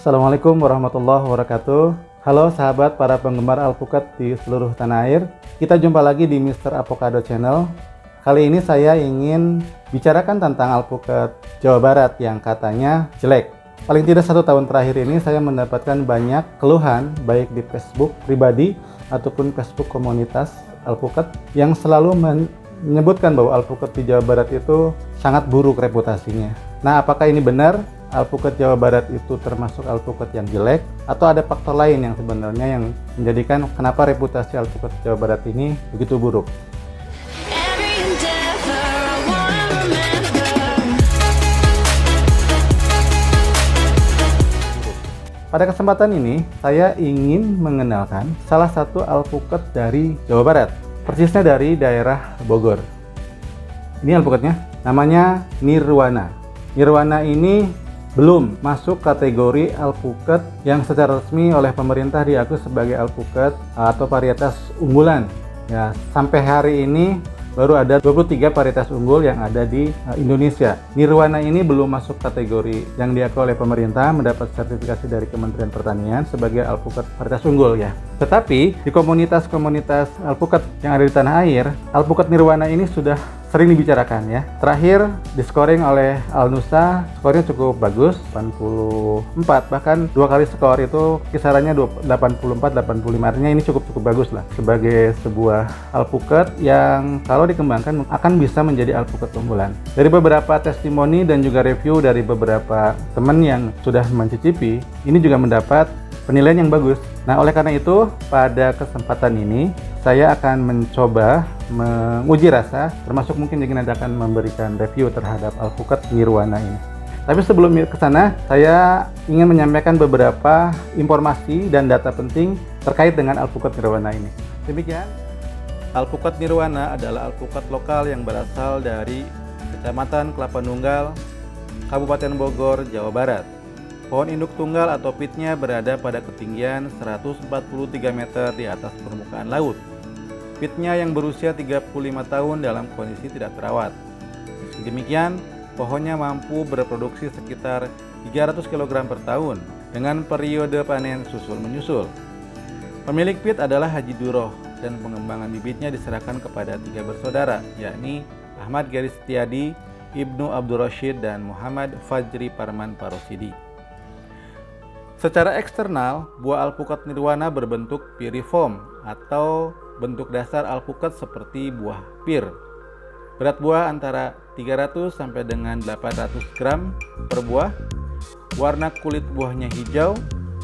Assalamualaikum warahmatullahi wabarakatuh. Halo sahabat para penggemar alpukat di seluruh tanah air. Kita jumpa lagi di Mr. Avocado Channel. Kali ini saya ingin bicarakan tentang alpukat Jawa Barat yang katanya jelek. Paling tidak 1 tahun terakhir ini saya mendapatkan banyak keluhan baik di Facebook pribadi ataupun Facebook komunitas alpukat yang selalu menyebutkan bahwa alpukat di Jawa Barat itu sangat buruk reputasinya. Nah, apakah ini benar? Alpukat Jawa Barat itu termasuk alpukat yang jelek atau ada faktor lain yang sebenarnya yang menjadikan kenapa reputasi alpukat Jawa Barat ini begitu buruk? Pada kesempatan ini saya ingin mengenalkan salah satu alpukat dari Jawa Barat, persisnya dari daerah Bogor. Ini alpukatnya, namanya Nirwana. Nirwana ini belum masuk kategori alpukat yang secara resmi oleh pemerintah diakui sebagai alpukat atau varietas unggulan. Ya, sampai hari ini baru ada 23 varietas unggul yang ada di Indonesia. Nirwana ini belum masuk kategori yang diakui oleh pemerintah, mendapat sertifikasi dari Kementerian Pertanian sebagai alpukat varietas unggul ya. Tetapi di komunitas-komunitas alpukat yang ada di tanah air, alpukat Nirwana ini sudah sering dibicarakan ya. Terakhir di scoring oleh Alnusa, skornya cukup bagus, 84, bahkan 2 kali skor itu kisarannya 84-85, artinya ini cukup bagus lah sebagai sebuah alpukat yang kalau dikembangkan akan bisa menjadi alpukat unggulan. Dari beberapa testimoni dan juga review dari beberapa teman yang sudah mencicipi, ini juga mendapat penilaian yang bagus. Nah, oleh karena itu pada kesempatan ini saya akan mencoba menguji rasa, termasuk mungkin juga akan memberikan review terhadap alpukat Nirwana ini. Tapi sebelum ke sana, saya ingin menyampaikan beberapa informasi dan data penting terkait dengan alpukat Nirwana ini. Demikian, alpukat Nirwana adalah alpukat lokal yang berasal dari Kecamatan Kelapa Nunggal, Kabupaten Bogor, Jawa Barat. Pohon induk tunggal atau pitnya berada pada ketinggian 143 meter di atas permukaan laut. Pitnya yang berusia 35 tahun dalam kondisi tidak terawat. Meski demikian, pohonnya mampu berproduksi sekitar 300 kg per tahun dengan periode panen susul-menyusul. Pemilik pit adalah Haji Duroh dan pengembangan bibitnya diserahkan kepada 3 bersaudara, yakni Ahmad Garis Setiadi, Ibnu Abdul Rashid, dan Muhammad Fajri Parman Parosidi. Secara eksternal, buah alpukat Nirwana berbentuk piriform atau bentuk dasar alpukat seperti buah pir. Berat buah antara 300 sampai dengan 800 gram per buah. Warna kulit buahnya hijau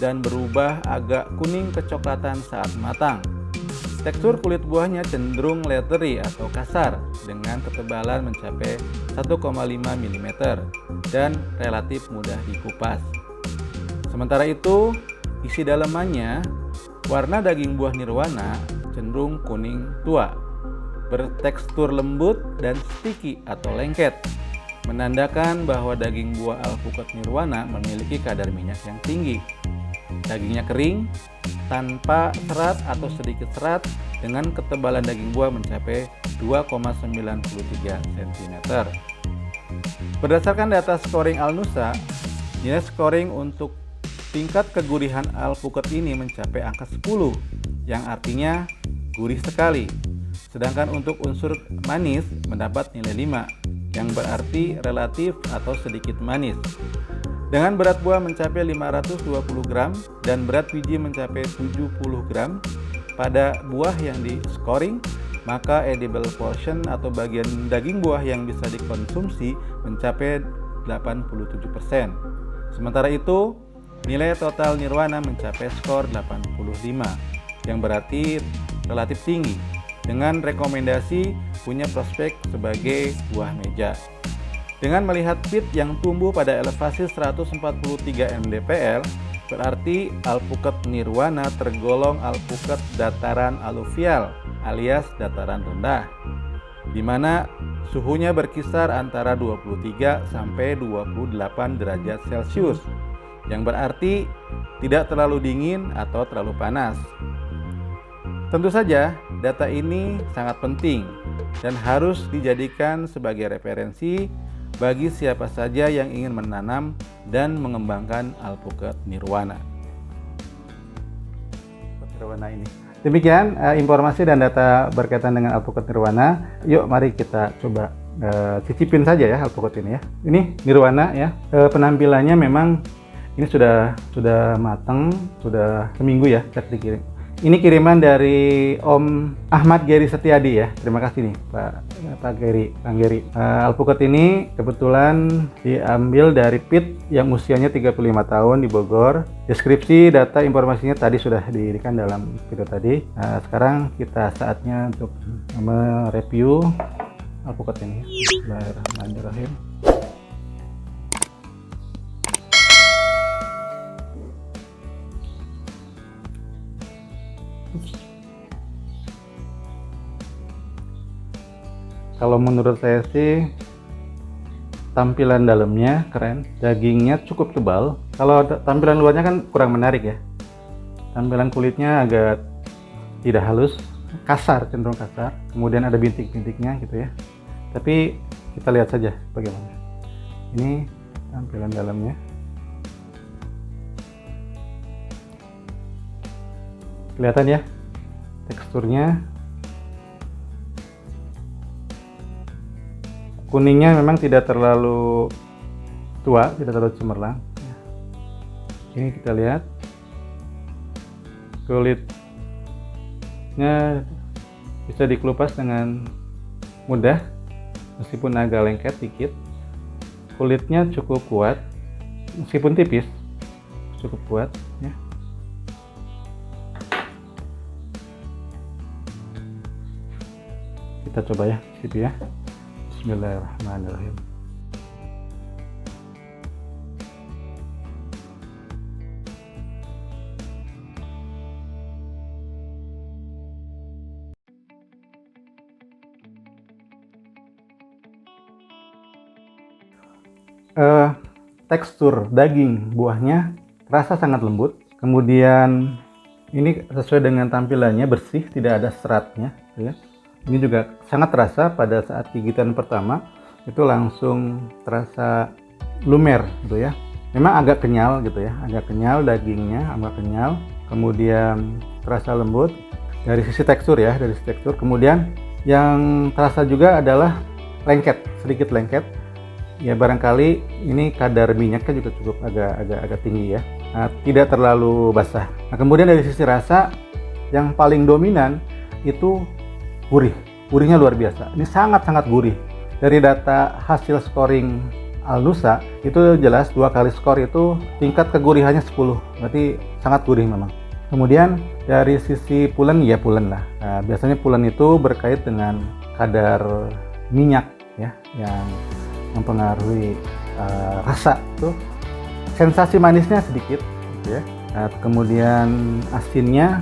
dan berubah agak kuning kecoklatan saat matang. Tekstur kulit buahnya cenderung leathery atau kasar dengan ketebalan mencapai 1,5 mm dan relatif mudah dikupas. Sementara itu, isi dalamannya, warna daging buah Nirwana cenderung kuning tua, bertekstur lembut dan sticky atau lengket, menandakan bahwa daging buah alpukat Nirwana memiliki kadar minyak yang tinggi. Dagingnya kering, tanpa serat atau sedikit serat, dengan ketebalan daging buah mencapai 2,93 cm. Berdasarkan data scoring Alnusa, nilai scoring untuk tingkat kegurihan alpukat ini mencapai angka 10, yang artinya gurih sekali. Sedangkan untuk unsur manis mendapat nilai 5, yang berarti relatif atau sedikit manis. Dengan berat buah mencapai 520 gram dan berat biji mencapai 70 gram pada buah yang di scoring, maka edible portion atau bagian daging buah yang bisa dikonsumsi mencapai 87%. Sementara itu, nilai total Nirwana mencapai skor 85, yang berarti relatif tinggi, dengan rekomendasi punya prospek sebagai buah meja. Dengan melihat pit yang tumbuh pada elevasi 143 mdpl, berarti alpukat Nirwana tergolong alpukat dataran aluvial alias dataran rendah, di mana suhunya berkisar antara 23 sampai 28 derajat Celcius, yang berarti tidak terlalu dingin atau terlalu panas. Tentu saja, data ini sangat penting dan harus dijadikan sebagai referensi bagi siapa saja yang ingin menanam dan mengembangkan alpukat nirwana. Nirwana ini. Demikian informasi dan data berkaitan dengan alpukat nirwana. Yuk mari kita coba cicipin saja ya alpukat ini ya. Ini nirwana ya. Penampilannya memang ini sudah matang, sudah seminggu ya cek dikirim. Ini kiriman dari Om Ahmad Geri Setiadi ya. Terima kasih nih Pak Geri, Kang Geri. Alpukat ini kebetulan diambil dari pit yang usianya 35 tahun di Bogor. Deskripsi, data, informasinya tadi sudah diberikan dalam video tadi. Sekarang kita saatnya untuk mereview alpukat ini. Bismillahirrahmanirrahim. Kalau menurut saya sih tampilan dalamnya keren, dagingnya cukup tebal. Kalau tampilan luarnya kan kurang menarik ya. Tampilan kulitnya agak tidak halus, kasar, cenderung kasar. Kemudian ada bintik-bintiknya gitu ya. Tapi kita lihat saja bagaimana. Ini tampilan dalamnya. Kelihatan ya teksturnya. Kuningnya memang tidak terlalu tua, tidak terlalu cemerlang. Ini kita lihat kulitnya bisa dikelupas dengan mudah, meskipun agak lengket dikit. Kulitnya cukup kuat, meskipun tipis, cukup kuat ya. Kita coba ya, gitu ya. Bismillahirrahmanirrahim. Tekstur daging buahnya terasa sangat lembut. Kemudian ini sesuai dengan tampilannya, bersih, tidak ada seratnya ya. Ini juga sangat terasa pada saat gigitan pertama, itu langsung terasa lumer gitu ya. Memang agak kenyal gitu ya, agak kenyal dagingnya, agak kenyal. Kemudian terasa lembut dari sisi tekstur ya, dari sisi tekstur. Kemudian yang terasa juga adalah lengket, sedikit lengket. Ya barangkali ini kadar minyaknya juga cukup agak tinggi ya. Nah, tidak terlalu basah. Nah, kemudian dari sisi rasa yang paling dominan itu gurih, gurihnya luar biasa. Ini sangat-sangat gurih. Dari data hasil scoring Alnusa itu jelas 2 kali skor itu tingkat kegurihannya 10, berarti sangat gurih memang. Kemudian dari sisi pulen, ya pulen lah. Nah, biasanya pulen itu berkait dengan kadar minyak ya yang mempengaruhi rasa tuh. Sensasi manisnya sedikit, gitu ya. Nah, kemudian asinnya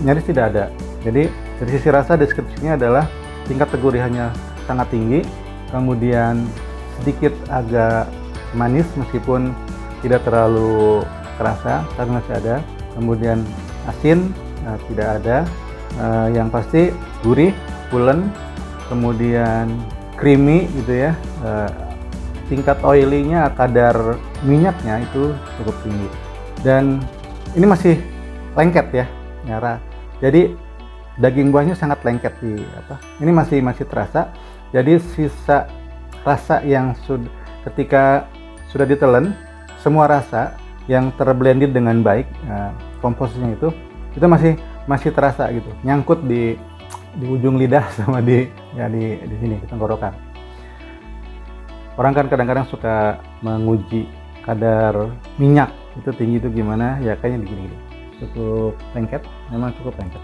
nyaris tidak ada. Jadi dari sisi rasa deskripsinya adalah tingkat kegurihannya sangat tinggi, kemudian sedikit agak manis meskipun tidak terlalu kerasa, tapi masih ada. Kemudian asin tidak ada. Yang pasti gurih, pulen, kemudian creamy gitu ya. Tingkat oily-nya, kadar minyaknya itu cukup tinggi. Dan ini masih lengket ya. Jadi daging buahnya sangat lengket ini masih terasa. Jadi sisa rasa yang ketika sudah ditelan, semua rasa yang terblended dengan baik, komposisinya itu masih terasa gitu, nyangkut di ujung lidah sama di sini di tenggorokan. Orang kan kadang-kadang suka menguji kadar minyak itu tinggi itu gimana, ya kayaknya begini. Cukup lengket, memang cukup lengket.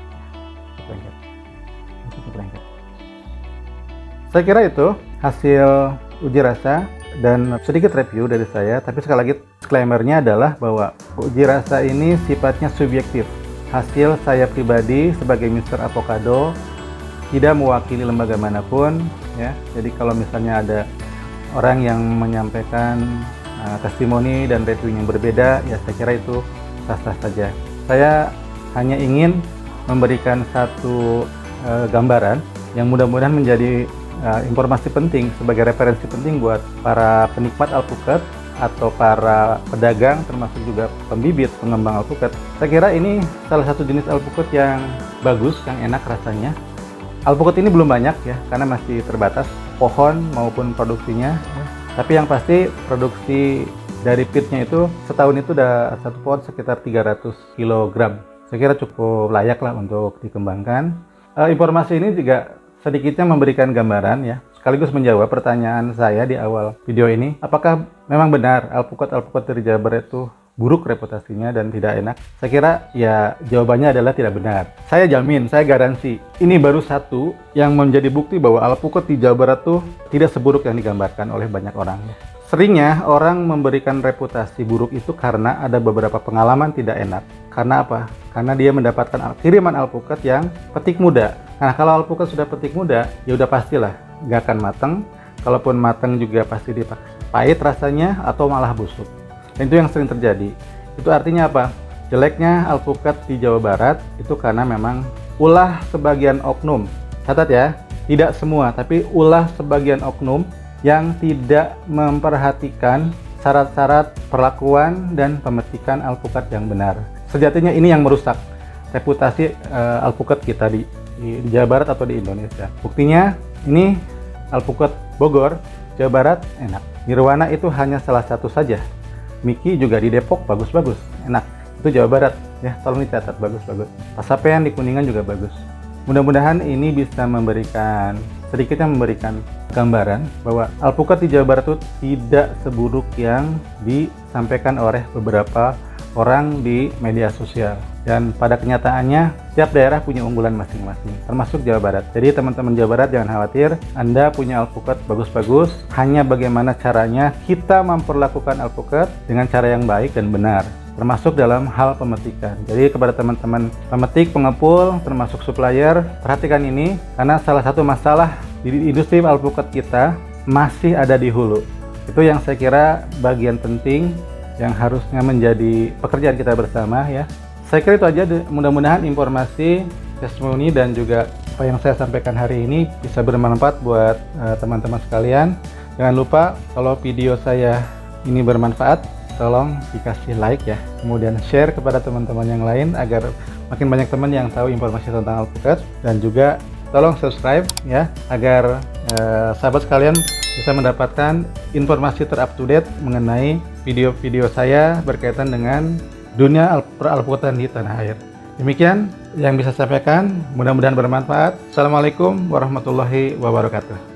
Saya kira itu hasil uji rasa dan sedikit review dari saya, tapi sekali lagi disclaimer-nya adalah bahwa uji rasa ini sifatnya subjektif. Hasil saya pribadi sebagai Mr. Avocado tidak mewakili lembaga manapun ya. Jadi kalau misalnya ada orang yang menyampaikan testimoni dan review yang berbeda, ya saya kira itu sah-sah saja. Saya hanya ingin memberikan satu gambaran yang mudah-mudahan menjadi informasi penting sebagai referensi penting buat para penikmat alpukat atau para pedagang, termasuk juga pembibit pengembang alpukat. Saya kira ini salah satu jenis alpukat yang bagus, yang enak rasanya. Alpukat ini belum banyak ya, karena masih terbatas pohon maupun produksinya. Tapi yang pasti produksi dari pitnya itu setahun itu udah satu pohon sekitar 300 kg. Saya kira cukup layak lah untuk dikembangkan. Informasi ini juga sedikitnya memberikan gambaran ya, sekaligus menjawab pertanyaan saya di awal video ini. Apakah memang benar alpukat dari Jawa Barat itu buruk reputasinya dan tidak enak? Saya kira ya jawabannya adalah tidak benar. Saya jamin, saya garansi, ini baru satu yang menjadi bukti bahwa alpukat di Jawa Barat tuh tidak seburuk yang digambarkan oleh banyak orang. Seringnya orang memberikan reputasi buruk itu karena ada beberapa pengalaman tidak enak. Karena apa? Karena dia mendapatkan kiriman alpukat yang petik muda. Nah, kalau alpukat sudah petik muda, ya udah pastilah nggak akan matang. Kalaupun matang juga pasti pahit rasanya atau malah busuk. Dan itu yang sering terjadi. Itu artinya apa? Jeleknya alpukat di Jawa Barat itu karena memang ulah sebagian oknum. Catat ya, tidak semua, tapi ulah sebagian oknum yang tidak memperhatikan syarat-syarat perlakuan dan pemetikan alpukat yang benar. Sejatinya ini yang merusak reputasi alpukat kita di Jawa Barat atau di Indonesia. Buktinya ini alpukat Bogor, Jawa Barat enak. Nirwana itu hanya salah satu saja. Miki juga di Depok bagus-bagus, enak. Itu Jawa Barat ya, tolong dicatat, bagus-bagus. Pasapean di Kuningan juga bagus. Mudah-mudahan ini bisa sedikitnya memberikan gambaran bahwa alpukat di Jawa Barat itu tidak seburuk yang disampaikan oleh beberapa orang di media sosial. Dan pada kenyataannya, setiap daerah punya unggulan masing-masing, termasuk Jawa Barat. Jadi teman-teman Jawa Barat jangan khawatir, Anda punya alpukat bagus-bagus, hanya bagaimana caranya kita memperlakukan alpukat dengan cara yang baik dan benar, termasuk dalam hal pemetikan. Jadi kepada teman-teman pemetik, pengepul, termasuk supplier, perhatikan ini, karena salah satu masalah di industri alpukat kita masih ada di hulu. Itu yang saya kira bagian penting yang harusnya menjadi pekerjaan kita bersama ya. Saya kira itu aja, mudah-mudahan informasi, testimoni dan juga apa yang saya sampaikan hari ini bisa bermanfaat buat teman-teman sekalian. Jangan lupa kalau video saya ini bermanfaat, tolong dikasih like ya, kemudian share kepada teman-teman yang lain agar makin banyak teman yang tahu informasi tentang alpukat, dan juga tolong subscribe ya agar sahabat sekalian bisa mendapatkan informasi terupdate mengenai video-video saya berkaitan dengan dunia peralpukatan di tanah air. Demikian yang bisa saya sampaikan, mudah-mudahan bermanfaat. Assalamualaikum warahmatullahi wabarakatuh.